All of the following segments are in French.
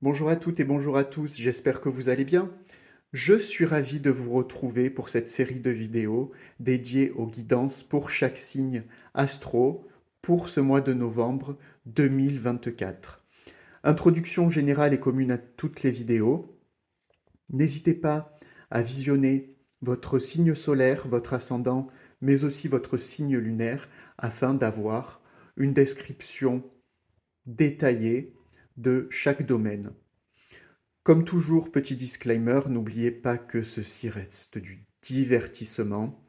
Bonjour à toutes et bonjour à tous, j'espère que vous allez bien. Je suis ravi de vous retrouver pour cette série de vidéos dédiées aux guidances pour chaque signe astro pour ce mois de novembre 2024. Introduction générale et commune à toutes les vidéos. N'hésitez pas à visionner votre signe solaire, votre ascendant, mais aussi votre signe lunaire afin d'avoir une description détaillée de chaque domaine. Comme toujours, petit disclaimer, n'oubliez pas que ceci reste du divertissement.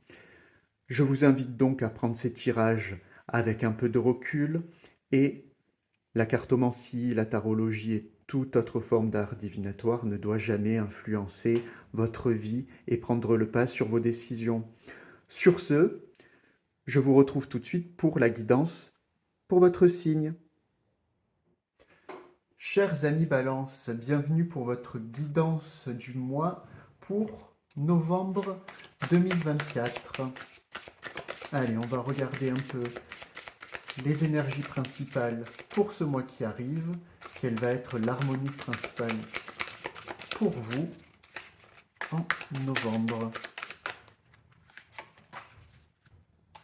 Je vous invite donc à prendre ces tirages avec un peu de recul et la cartomancie, la tarologie et toute autre forme d'art divinatoire ne doit jamais influencer votre vie et prendre le pas sur vos décisions. Sur ce, je vous retrouve tout de suite pour la guidance pour votre signe. Chers amis Balance, bienvenue pour votre guidance du mois pour novembre 2024. Allez, on va regarder un peu les énergies principales pour ce mois qui arrive. Quelle va être l'harmonie principale pour vous en novembre?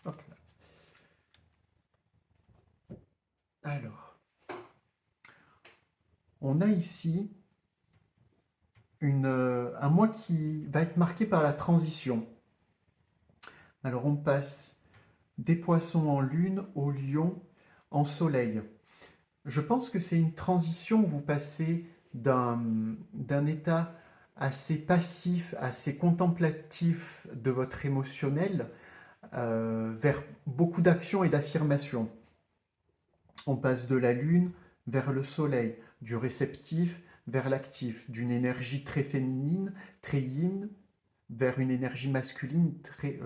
Hop là. Alors, on a ici un mois qui va être marqué par la transition. Alors, on passe des poissons en lune au lion en soleil. Je pense que c'est une transition où vous passez d'un état assez passif, assez contemplatif de votre émotionnel vers beaucoup d'action et d'affirmation. On passe de la lune vers le soleil, du réceptif vers l'actif, d'une énergie très féminine, très yin, vers une énergie masculine très...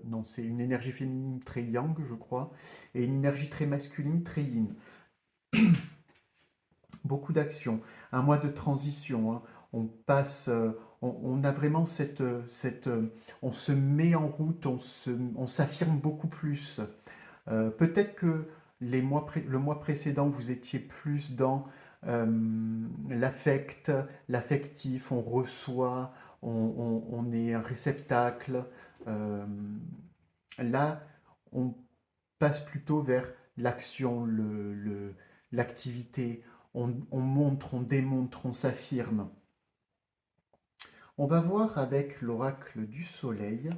non, c'est une énergie féminine très yang, je crois, et une énergie très masculine très yin. Beaucoup d'actions, un mois de transition, hein. On passe, on a vraiment on se met en route, on s'affirme beaucoup plus. Peut-être que le mois précédent, vous étiez plus dans l'affect, l'affectif, on reçoit, on est un réceptacle. Euh, Là, on passe plutôt vers l'action, l'activité. On montre, on démontre, on s'affirme. On va voir avec l'oracle du soleil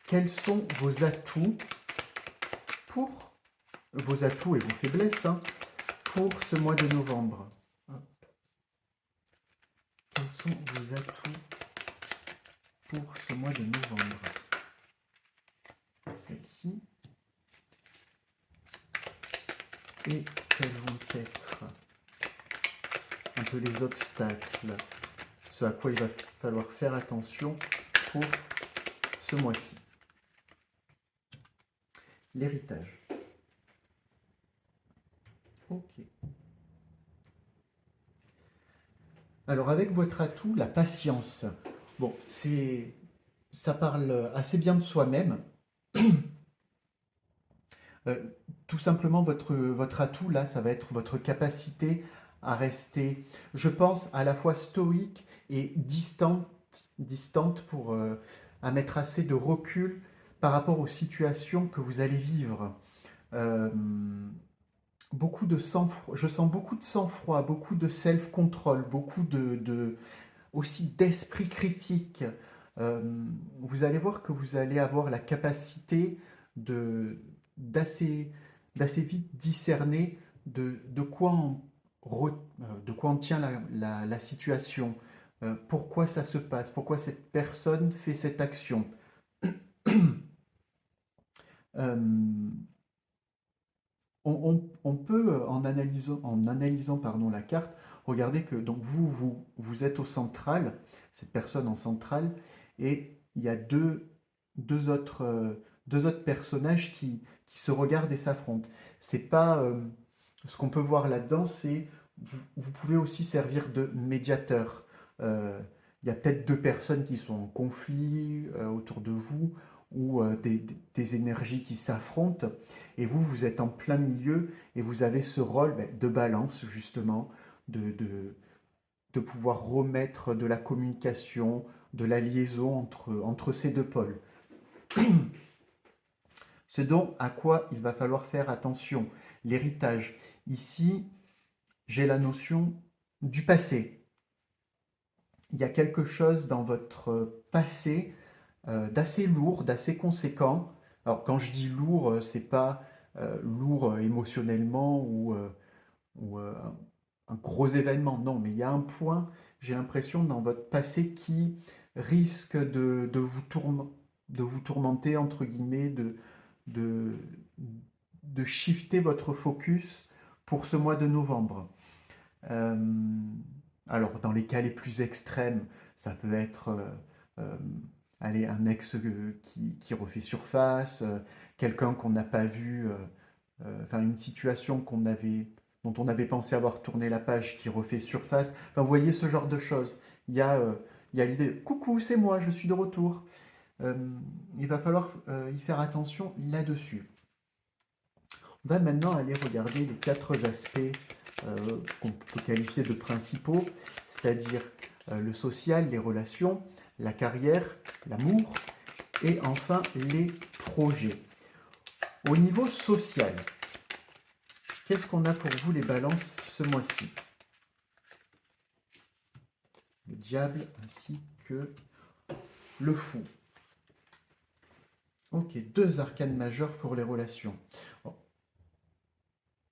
quels sont vos atouts pour vos atouts et vos faiblesses, hein, pour ce mois de novembre. Hop. Quels sont vos atouts pour ce mois de novembre? Celle-ci. Et quels vont être un peu les obstacles, ce à quoi il va falloir faire attention pour ce mois-ci. L'héritage. Ok. Alors avec votre atout, la patience. Bon, ça parle assez bien de soi-même. Euh, Tout simplement, votre atout, là, ça va être votre capacité à rester, je pense, à la fois stoïque et distante à mettre assez de recul par rapport aux situations que vous allez vivre. Euh, Beaucoup de sang-froid, je sens beaucoup de sang-froid, beaucoup de self-control, beaucoup aussi d'esprit critique. Vous allez voir que vous allez avoir la capacité de, d'assez, d'assez vite discerner de quoi en tient la situation, pourquoi ça se passe, pourquoi cette personne fait cette action. Euh, on peut, en analysant pardon, la carte, regarder que donc vous êtes au central, cette personne en centrale, et il y a deux autres personnages qui se regardent et s'affrontent. C'est pas, ce qu'on peut voir là-dedans, c'est vous pouvez aussi servir de médiateur. Il y a peut-être deux personnes qui sont en conflit autour de vous, ou des énergies qui s'affrontent, et vous êtes en plein milieu, et vous avez ce rôle de balance, justement, de pouvoir remettre de la communication, de la liaison entre ces deux pôles. Ce dont à quoi il va falloir faire attention, l'héritage. Ici, j'ai la notion du passé. Il y a quelque chose dans votre passé d'assez lourd, d'assez conséquent. Alors quand je dis lourd, c'est pas lourd émotionnellement ou un gros événement, non, mais il y a un point, j'ai l'impression, dans votre passé qui risque de vous tourmenter, entre guillemets, de, de shifter votre focus pour ce mois de novembre. Euh, alors, dans les cas les plus extrêmes, ça peut être euh, allez, un ex qui refait surface, quelqu'un qu'on n'a pas vu, enfin une situation dont on avait pensé avoir tourné la page qui refait surface. Enfin, vous voyez ce genre de choses. Il y a, euh, il y a l'idée, coucou, c'est moi, je suis de retour. Euh, il va falloir y faire attention là-dessus. On va maintenant aller regarder les quatre aspects qu'on peut qualifier de principaux, c'est-à-dire le social, les relations, la carrière, l'amour et enfin les projets. Au niveau social, qu'est-ce qu'on a pour vous les balances ce mois-ci? Le diable ainsi que le fou. Ok, deux arcanes majeures pour les relations. Bon,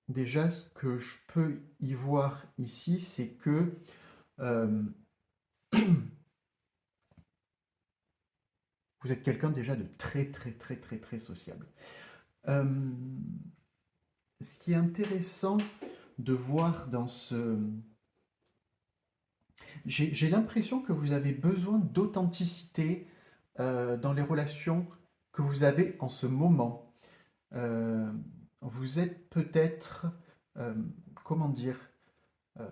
déjà, ce que je peux y voir ici, c'est que euh, vous êtes quelqu'un déjà de très sociable. Euh, Ce qui est intéressant de voir dans ce... J'ai l'impression que vous avez besoin d'authenticité dans les relations que vous avez en ce moment. Euh, Vous êtes peut-être, euh, comment dire, euh,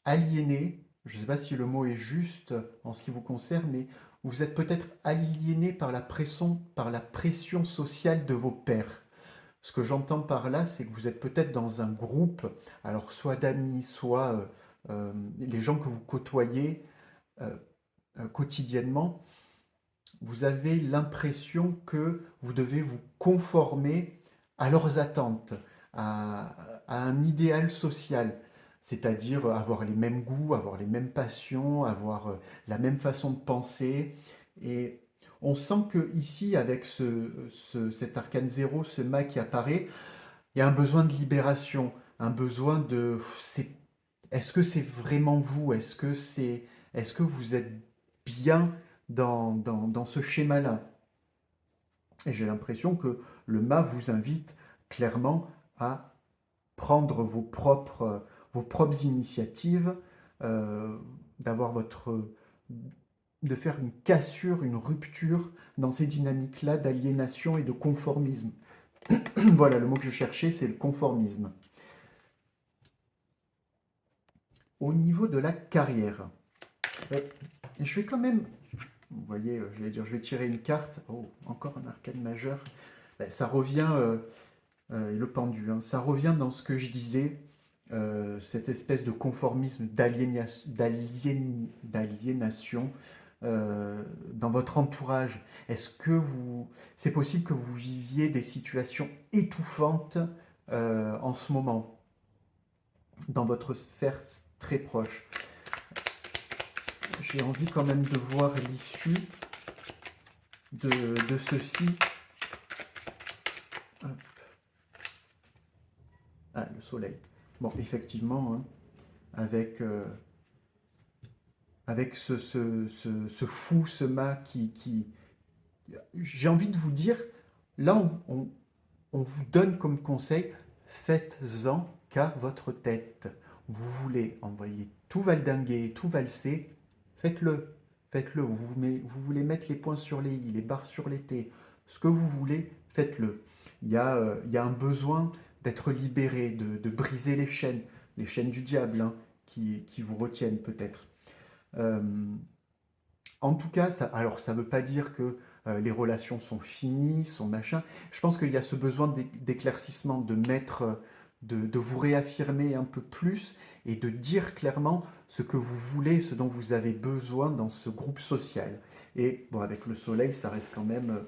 aliéné, je ne sais pas si le mot est juste en ce qui vous concerne, mais vous êtes peut-être aliéné par la pression sociale de vos pairs. Ce que j'entends par là, c'est que vous êtes peut-être dans un groupe, alors soit d'amis, soit les gens que vous côtoyez euh, quotidiennement, vous avez l'impression que vous devez vous conformer à leurs attentes, à un idéal social, c'est-à-dire avoir les mêmes goûts, avoir les mêmes passions, avoir la même façon de penser. Et on sent que ici, avec cet arcane zéro, ce mât qui apparaît, il y a un besoin de libération, un besoin de... Est-ce que c'est vraiment vous? Est-ce que vous êtes bien dans ce schéma-là? Et j'ai l'impression que le mât vous invite clairement à prendre vos propres initiatives, euh, d'avoir de faire une cassure, une rupture dans ces dynamiques-là d'aliénation et de conformisme. Voilà, le mot que je cherchais, c'est le conformisme. Au niveau de la carrière, euh, je vais quand même, vous voyez, je vais tirer une carte. Oh, encore un arcane majeur. Ben, ça revient, le pendu, hein, ça revient dans ce que je disais, cette espèce de conformisme, d'aliénation dans votre entourage. C'est possible que vous viviez des situations étouffantes en ce moment, dans votre sphère très proche. J'ai envie quand même de voir l'issue de ceci. Hop. Ah, le soleil. Bon, effectivement, hein, avec, avec ce fou, ce mât qui... J'ai envie de vous dire, là, on vous donne comme conseil, faites-en qu'à votre tête. Vous voulez envoyer tout valdinguer, tout valser, faites-le. Faites-le. Vous voulez mettre les points sur les i, les barres sur les t. Ce que vous voulez, faites-le. Il y a un besoin d'être libéré, de briser les chaînes du diable hein, qui vous retiennent peut-être. Euh, En tout cas, alors ça ne veut pas dire que les relations sont finies, sont machin. Je pense qu'il y a ce besoin d'éclaircissement, de mettre, de vous réaffirmer un peu plus et de dire clairement ce que vous voulez, ce dont vous avez besoin dans ce groupe social. Et bon, avec le soleil, ça reste quand même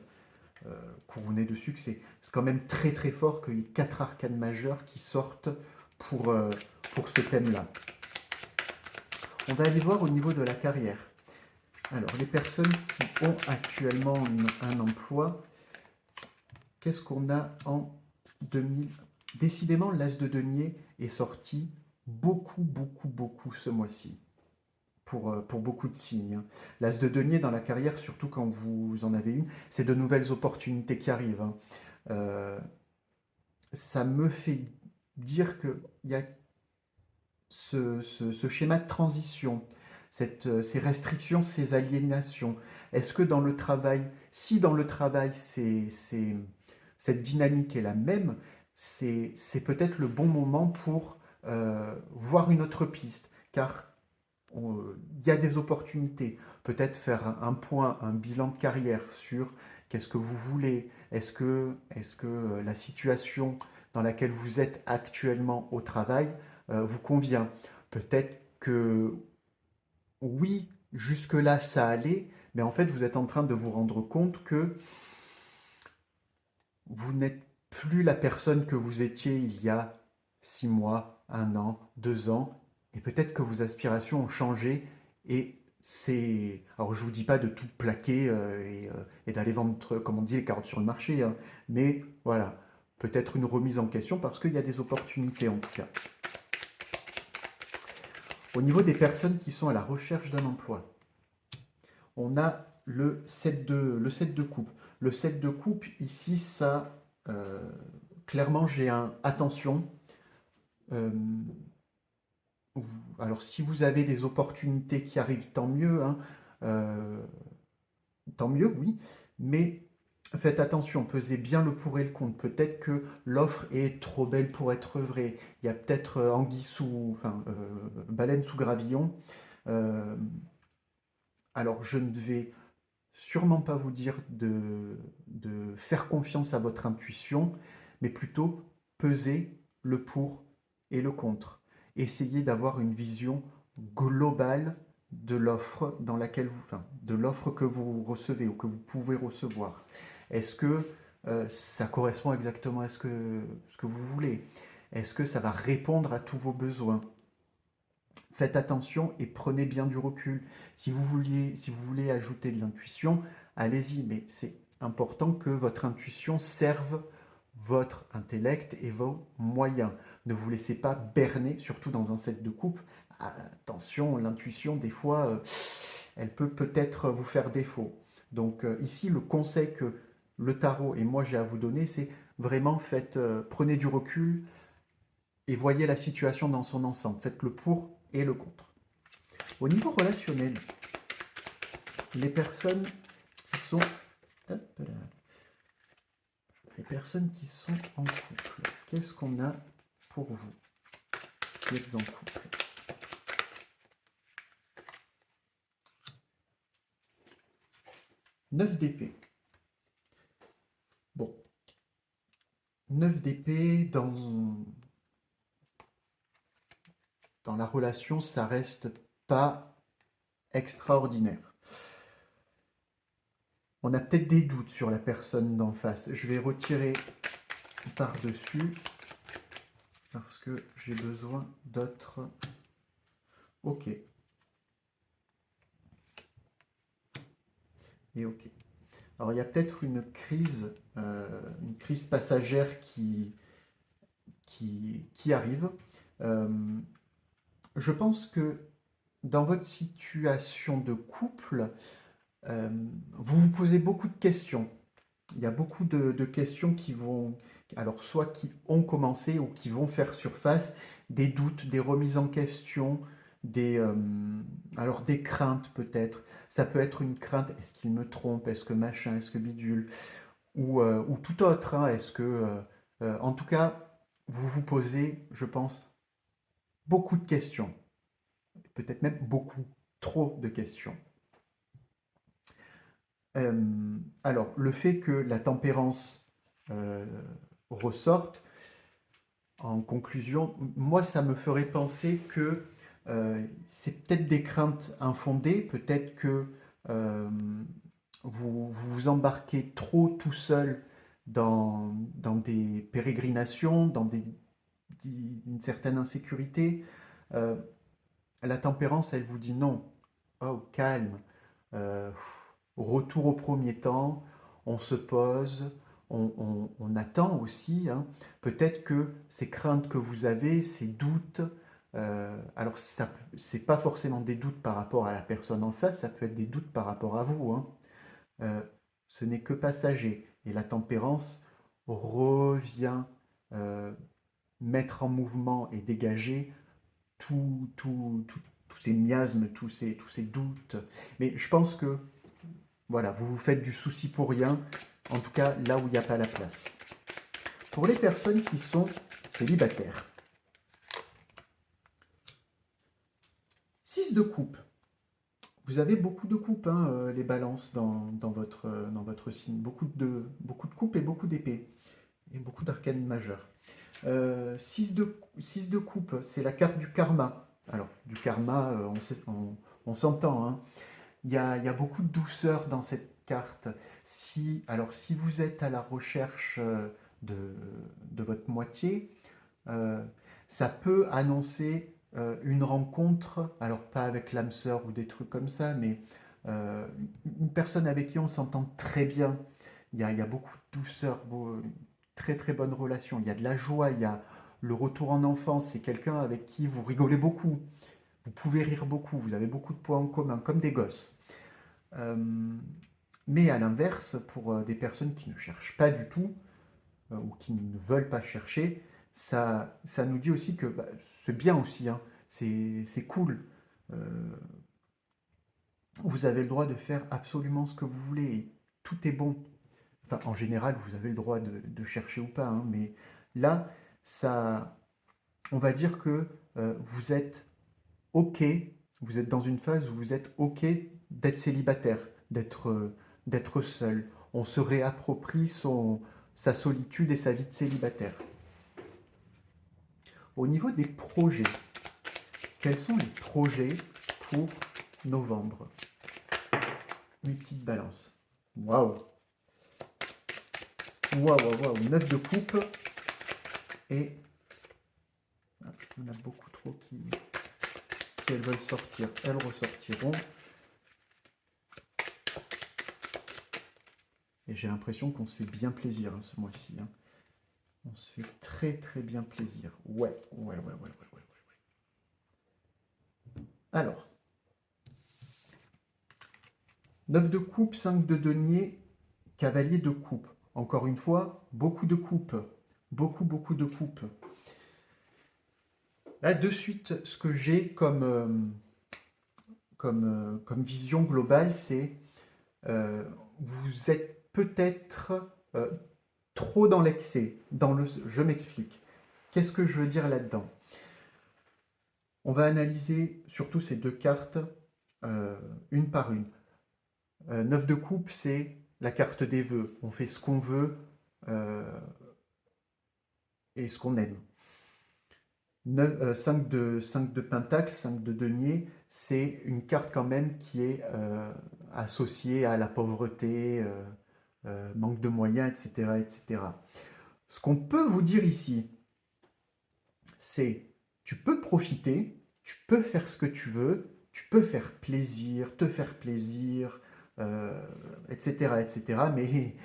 couronné de sucre, c'est quand même très très fort qu'il y ait 4 arcanes majeures qui sortent pour ce thème-là. On va aller voir au niveau de la carrière. Alors, les personnes qui ont actuellement un emploi, qu'est-ce qu'on a en 2000? Décidément, l'As de denier est sorti beaucoup ce mois-ci. Pour beaucoup de signes. L'As de denier dans la carrière, surtout quand vous en avez une, c'est de nouvelles opportunités qui arrivent. Ça me fait dire qu'il y a ce schéma de transition, ces restrictions, ces aliénations. Est-ce que dans le travail, si dans le travail cette dynamique est la même, c'est peut-être le bon moment pour voir une autre piste, car il y a des opportunités. Peut-être faire un point, un bilan de carrière sur qu'est-ce que vous voulez. Est-ce que la situation dans laquelle vous êtes actuellement au travail vous convient? Peut-être que oui, jusque-là ça allait, mais en fait vous êtes en train de vous rendre compte que vous n'êtes plus la personne que vous étiez il y a 6 mois, 1 an, 2 ans, et peut-être que vos aspirations ont changé, et c'est... Alors je vous dis pas de tout plaquer et d'aller vendre, comme on dit, les carottes sur le marché, hein, mais voilà, peut-être une remise en question parce qu'il y a des opportunités en tout cas. Au niveau des personnes qui sont à la recherche d'un emploi, on a le 7 de coupe. Le 7 de coupe, ici, ça, clairement, j'ai un attention. euh, alors, si vous avez des opportunités qui arrivent, tant mieux, hein, euh, tant mieux, oui, mais faites attention, pesez bien le pour et le contre. Peut-être que l'offre est trop belle pour être vraie. Il y a peut-être baleine sous gravillon. Euh, alors, je ne vais sûrement pas vous dire de faire confiance à votre intuition, mais plutôt peser le pour et le contre. Essayez d'avoir une vision globale de l'offre dans laquelle vous, enfin, de l'offre que vous recevez ou que vous pouvez recevoir. Est-ce que ça correspond exactement à ce que vous voulez? Est-ce que ça va répondre à tous vos besoins? Faites attention et prenez bien du recul. Si vous voulez ajouter de l'intuition, allez-y, mais c'est important que votre intuition serve votre intellect et vos moyens. Ne vous laissez pas berner, surtout dans un set de coupe. Attention, l'intuition, des fois, elle peut peut-être vous faire défaut. Donc ici, le conseil que le tarot et moi j'ai à vous donner, c'est vraiment prenez du recul, et voyez la situation dans son ensemble. Faites le pour et le contre. Au niveau relationnel, les personnes qui sont, les personnes qui sont en couple, qu'est-ce qu'on a pour vous qui êtes en couple? Neuf d'épée. Bon, 9 d'épée dans la relation, ça reste pas extraordinaire. On a peut-être des doutes sur la personne d'en face. Je vais retirer par-dessus parce que j'ai besoin d'autres. Ok. Et ok. Alors il y a peut-être une crise passagère qui arrive. Euh, je pense que dans votre situation de couple, vous vous posez beaucoup de questions. Il y a beaucoup de questions qui vont, alors soit qui ont commencé ou qui vont faire surface, des doutes, des remises en question, alors des craintes peut-être. Ça peut être une crainte, est-ce qu'il me trompe, est-ce que machin, est-ce que bidule, ou tout autre, hein. Est-ce que, en tout cas, vous vous posez, je pense, beaucoup de questions, peut-être même beaucoup trop de questions. Alors, le fait que la tempérance euh, ressorte, en conclusion, moi, ça me ferait penser que c'est peut-être des craintes infondées, peut-être que euh, vous vous embarquez trop tout seul dans des pérégrinations, une certaine insécurité. Euh, la tempérance, elle vous dit non. Oh, calme. Euh, Retour au premier temps, on se pose, on attend aussi, hein. Peut-être que ces craintes que vous avez, ces doutes, alors c'est pas forcément des doutes par rapport à la personne en face, ça peut être des doutes par rapport à vous, hein. Euh, Ce n'est que passager. Et la tempérance revient euh, mettre en mouvement et dégager tous ces miasmes, tous ces doutes. Mais je pense que voilà, vous vous faites du souci pour rien, en tout cas là où il n'y a pas la place. Pour les personnes qui sont célibataires, 6 de coupe. Vous avez beaucoup de coupes, hein, les balances dans votre signe. Beaucoup de coupes et beaucoup d'épées. Et beaucoup d'arcanes majeures. 6 de coupe, c'est la carte du karma. Alors, du karma, on s'entend, hein. Il y a beaucoup de douceur dans cette carte. Si vous êtes à la recherche de, de votre moitié, euh, ça peut annoncer une rencontre, alors pas avec l'âme sœur ou des trucs comme ça, mais euh, une personne avec qui on s'entend très bien. Il y a beaucoup de douceur, très très bonne relation. Il y a de la joie, il y a le retour en enfance. C'est quelqu'un avec qui vous rigolez beaucoup, vous pouvez rire beaucoup, vous avez beaucoup de points en commun, comme des gosses. Euh, mais à l'inverse, pour des personnes qui ne cherchent pas du tout, ou qui ne veulent pas chercher, ça nous dit aussi que bah, c'est bien aussi, hein, c'est cool. Euh, vous avez le droit de faire absolument ce que vous voulez, et tout est bon. Enfin, en général, vous avez le droit de chercher ou pas, hein, mais là, ça, on va dire que vous êtes OK, vous êtes dans une phase où vous êtes OK d'être célibataire, d'être seul. On se réapproprie sa solitude et sa vie de célibataire. Au niveau des projets, quels sont les projets pour novembre? Mes petites balances. Waouh! Waouh, waouh, waouh! 9 de coupe. Et il y en a beaucoup trop qui, si elles veulent sortir, elles ressortiront. Et j'ai l'impression qu'on se fait bien plaisir, hein, ce mois-ci, hein. On se fait très très bien plaisir. Ouais, ouais, ouais, ouais, ouais, ouais, ouais. Alors, 9 de coupe, 5 de denier, cavalier de coupe. Encore une fois, beaucoup de coupes. Beaucoup, beaucoup de coupes. Là, de suite, ce que j'ai comme vision globale, c'est euh, vous êtes peut-être trop dans l'excès. Je m'explique. Qu'est-ce que je veux dire là-dedans? On va analyser surtout ces deux cartes euh, une par une. 9 de coupe, c'est la carte des vœux. On fait ce qu'on veut euh, et ce qu'on aime. 5 de pentacle, 5 de denier, c'est une carte quand même qui est associée à la pauvreté, manque de moyens, etc., etc. Ce qu'on peut vous dire ici, c'est tu peux profiter, tu peux faire ce que tu veux, tu peux faire plaisir, te faire plaisir, etc., etc. Mais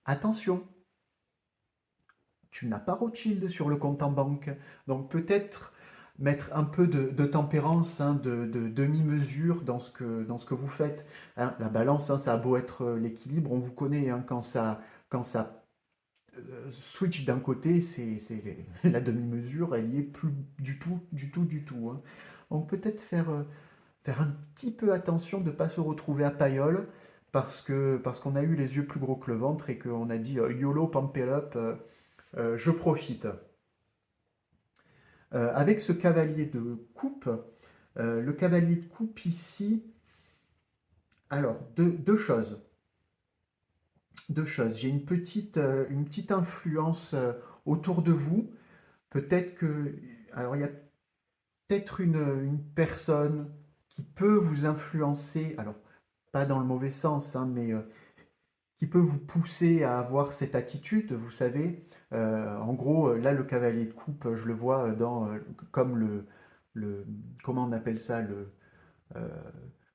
attention, tu n'as pas Rothschild sur le compte en banque. Donc peut-être mettre un peu de tempérance, hein, de demi-mesure dans ce que vous faites, hein. La balance, hein, ça a beau être l'équilibre, on vous connaît, hein, quand ça switch d'un côté, la demi-mesure, elle y est plus du tout, du tout, du tout, hein. Donc peut-être faire un petit peu attention de ne pas se retrouver à paillole parce qu'on a eu les yeux plus gros que le ventre et qu'on a dit YOLO, pump it up, je profite. Avec ce cavalier de coupe, le cavalier de coupe ici, alors deux choses. Deux choses. J'ai une petite influence autour de vous. Peut-être que... Alors, il y a peut-être une personne qui peut vous influencer, alors pas dans le mauvais sens, hein, mais qui peut vous pousser à avoir cette attitude, vous savez. En gros, là, le cavalier de coupe, je le vois comme le, comment on appelle ça, euh,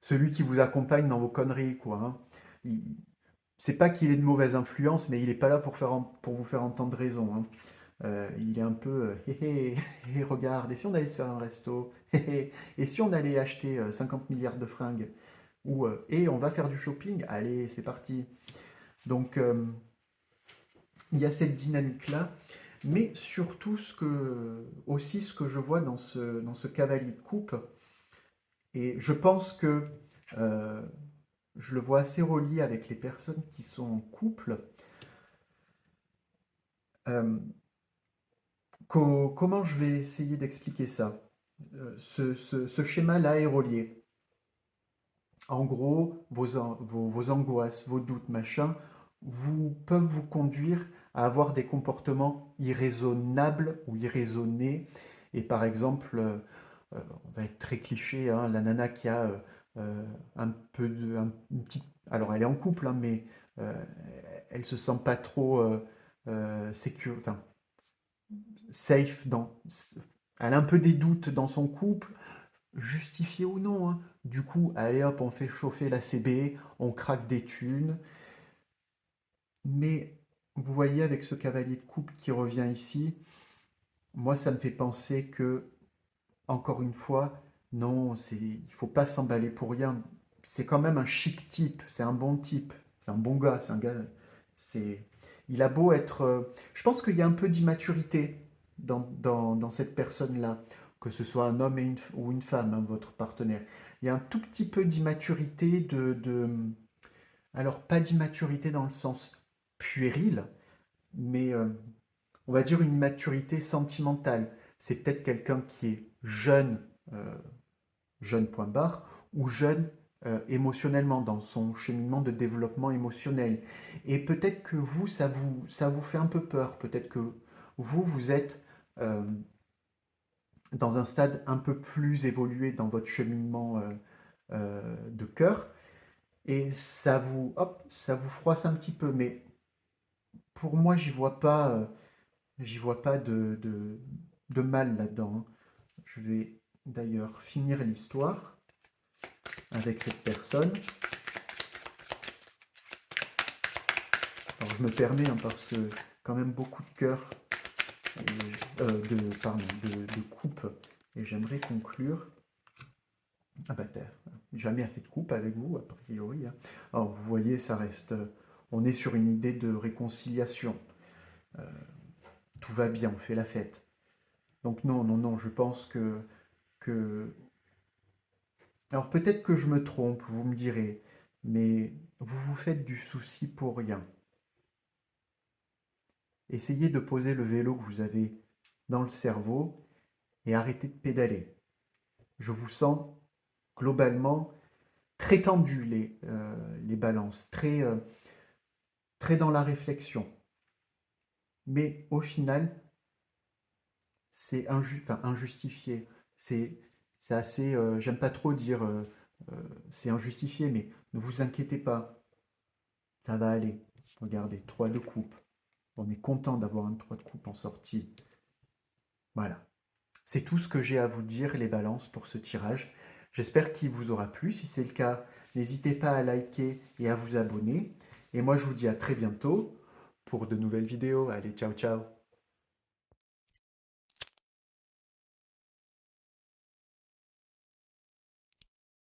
celui qui vous accompagne dans vos conneries, quoi. Hein. Il- c'est pas qu'il ait de mauvaise influence, mais il n'est pas là pour vous faire entendre raison. Hein. Il est un peu hé, hé, hé, regarde, et si on allait se faire un resto? Hé, hé, et si on allait acheter 50 milliards de fringues? Ou et on va faire du shopping? Allez, c'est parti. Donc il y a cette dynamique-là, mais surtout aussi ce que je vois dans ce cavalier de coupe, et je pense que euh, je le vois assez relié avec les personnes qui sont en couple. Euh, comment je vais essayer d'expliquer ça? Ce schéma-là est relié. En gros, vos angoisses, vos doutes, machin, peuvent vous conduire à avoir des comportements irraisonnables ou irraisonnés. Et par exemple, on va être très cliché, hein, la nana qui a un peu une petite... Alors, elle est en couple, hein, mais euh, elle se sent pas trop enfin, safe Elle a un peu des doutes dans son couple, justifié ou non. Hein. Du coup, allez hop, on fait chauffer la CB, on craque des thunes. Mais vous voyez, avec ce cavalier de coupe qui revient ici, moi, ça me fait penser que, encore une fois, non, il faut pas s'emballer pour rien. C'est quand même un chic type, c'est un bon type, c'est un bon gars, c'est un gars. C'est, il a beau être. Je pense qu'il y a un peu d'immaturité dans cette personne-là, que ce soit un homme ou une femme, hein, votre partenaire. Il y a un tout petit peu d'immaturité, alors, pas d'immaturité dans le sens puéril, mais on va dire une immaturité sentimentale. C'est peut-être quelqu'un qui est jeune, euh, jeune point barre, ou jeune émotionnellement, dans son cheminement de développement émotionnel. Et peut-être que vous, ça vous fait un peu peur. Peut-être que vous êtes euh, dans un stade un peu plus évolué dans votre cheminement de cœur, et ça vous froisse un petit peu. Mais pour moi, j'y vois pas de mal là-dedans. Hein. Je vais d'ailleurs finir l'histoire avec cette personne. Alors je me permets, hein, parce que quand même beaucoup de cœur, de coupe, et j'aimerais conclure. Ah bah jamais assez de coupe avec vous, a priori. Hein. Alors vous voyez, ça reste. On est sur une idée de réconciliation. Euh, tout va bien, on fait la fête. Donc non, non, non, je pense que... Alors peut-être que je me trompe, vous me direz, mais vous vous faites du souci pour rien. Essayez de poser le vélo que vous avez dans le cerveau et arrêtez de pédaler. Je vous sens globalement très tendu les balances, très dans la réflexion. Mais au final, c'est injustifié. C'est c'est assez, j'aime pas trop dire c'est injustifié, mais ne vous inquiétez pas, ça va aller. Regardez, 3 de coupe. On est content d'avoir un 3 de coupe en sortie. Voilà. C'est tout ce que j'ai à vous dire, les balances, pour ce tirage. J'espère qu'il vous aura plu. Si c'est le cas, n'hésitez pas à liker et à vous abonner. Et moi, je vous dis à très bientôt pour de nouvelles vidéos. Allez, ciao, ciao.